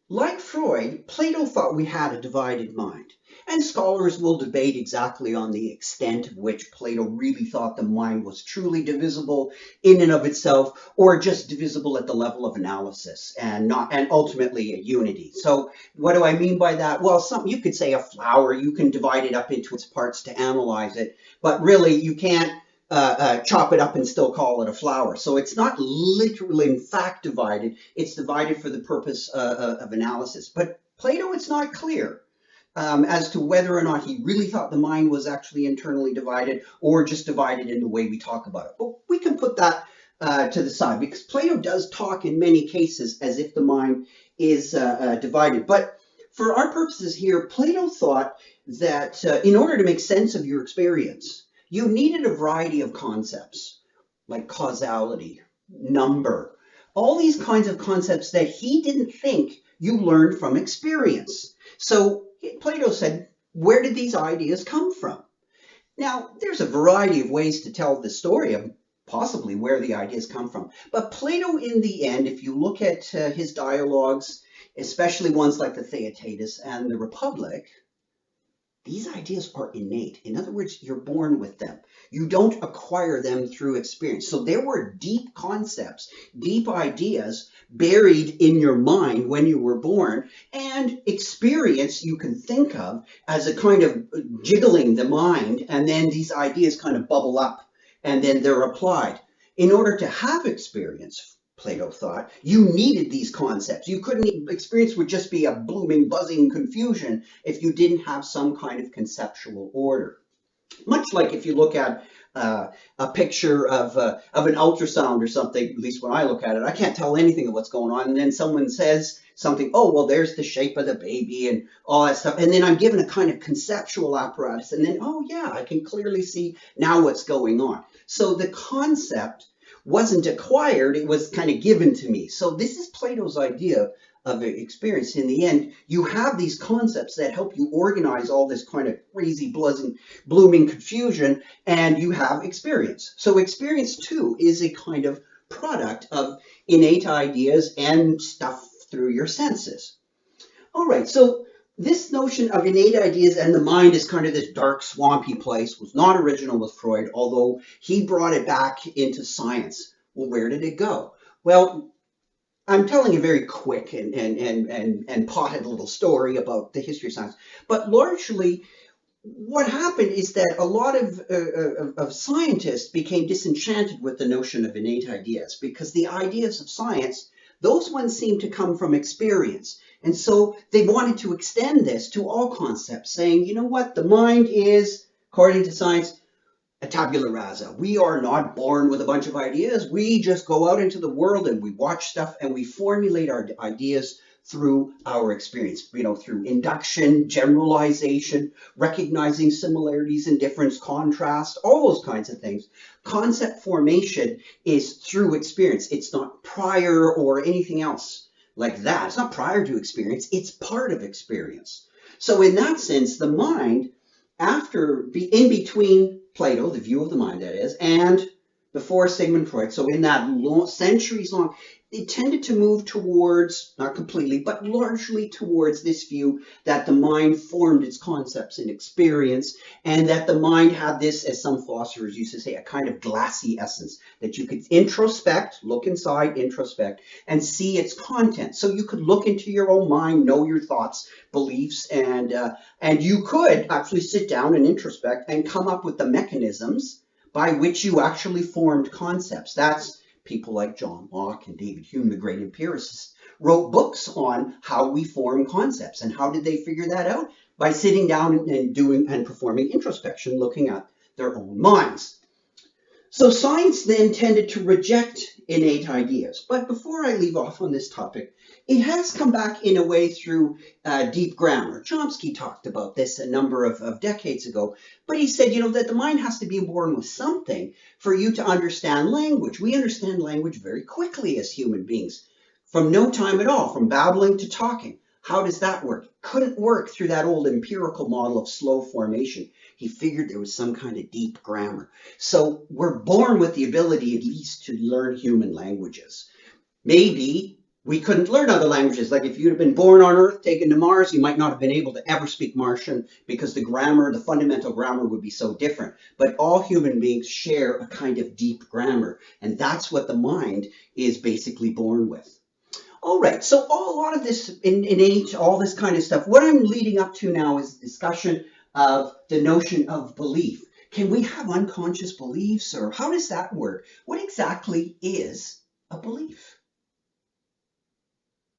Like Freud, Plato thought we had a divided mind, and scholars will debate exactly on the extent of which Plato really thought the mind was truly divisible in and of itself, or just divisible at the level of analysis and not and ultimately a unity. So what do I mean by that? Well, some you could say a flower, you can divide it up into its parts to analyze it, but really you can't chop it up and still call it a flower. So it's not literally, in fact, divided. It's divided for the purpose of analysis. But Plato, it's not clear as to whether or not he really thought the mind was actually internally divided or just divided in the way we talk about it. But we can put that to the side because Plato does talk in many cases as if the mind is divided. But for our purposes here, Plato thought that in order to make sense of your experience, you needed a variety of concepts like causality, number, all these kinds of concepts that he didn't think you learned from experience. So Plato said, where did these ideas come from? Now, there's a variety of ways to tell the story of possibly where the ideas come from. But Plato, in the end, if you look at his dialogues, especially ones like the Theaetetus and the Republic, these ideas are innate. In other words, you're born with them. You don't acquire them through experience. So there were deep concepts, deep ideas buried in your mind when you were born, and experience you can think of as a kind of jiggling the mind, and then these ideas kind of bubble up and then they're applied. In order to have experience, Plato thought, you needed these concepts. You couldn't, experience would just be a blooming, buzzing confusion if you didn't have some kind of conceptual order. Much like if you look at a picture of an ultrasound or something, at least when I look at it, I can't tell anything of what's going on. And then someone says something, oh, well, there's the shape of the baby and all that stuff. And then I'm given a kind of conceptual apparatus. And then, oh, yeah, I can clearly see now what's going on. So the concept wasn't acquired, it was kind of given to me. So this is Plato's idea of experience. In the end, you have these concepts that help you organize all this kind of crazy, buzzing, blooming confusion, and you have experience. So experience, too, is a kind of product of innate ideas and stuff through your senses. All right, so this notion of innate ideas and the mind is kind of this dark, swampy place, was not original with Freud, although he brought it back into science. Well, where did it go? Well, I'm telling a very quick and potted little story about the history of science, but largely what happened is that a lot of scientists became disenchanted with the notion of innate ideas because the ideas of science, those ones seem to come from experience. And so they wanted to extend this to all concepts, saying, you know what, the mind is, according to science, a tabula rasa. We are not born with a bunch of ideas. We just go out into the world and we watch stuff and we formulate our ideas through our experience, through induction, generalization, recognizing similarities and difference, contrast, all those kinds of things. Concept formation is through experience. It's not prior or anything else like that. It's not prior to experience. It's part of experience. So in that sense, the mind in between Plato, the view of the mind that is, and before Sigmund Freud, so in that centuries long, it tended to move towards, not completely, but largely towards this view that the mind formed its concepts in experience, and that the mind had this, as some philosophers used to say, a kind of glassy essence, that you could introspect, look inside, introspect, and see its content. So you could look into your own mind, know your thoughts, beliefs, and you could actually sit down and introspect and come up with the mechanisms by which you actually formed concepts. That's people like John Locke and David Hume, the great empiricists, wrote books on how we form concepts. And how did they figure that out? By sitting down and doing and performing introspection, looking at their own minds. So science then tended to reject innate ideas. But before I leave off on this topic, it has come back in a way through deep grammar. Chomsky talked about this a number of decades ago, but he said, that the mind has to be born with something for you to understand language. We understand language very quickly as human beings, from no time at all, from babbling to talking. How does that work? Couldn't work through that old empirical model of slow formation. He figured there was some kind of deep grammar. So we're born with the ability at least to learn human languages. Maybe We couldn't learn other languages. Like if you'd have been born on Earth, taken to Mars, you might not have been able to ever speak Martian because the grammar, the fundamental grammar would be so different. But all human beings share a kind of deep grammar, and that's what the mind is basically born with. All right, so a lot of this innate, all this kind of stuff, what I'm leading up to now is discussion of the notion of belief. Can we have unconscious beliefs, or how does that work? What exactly is a belief?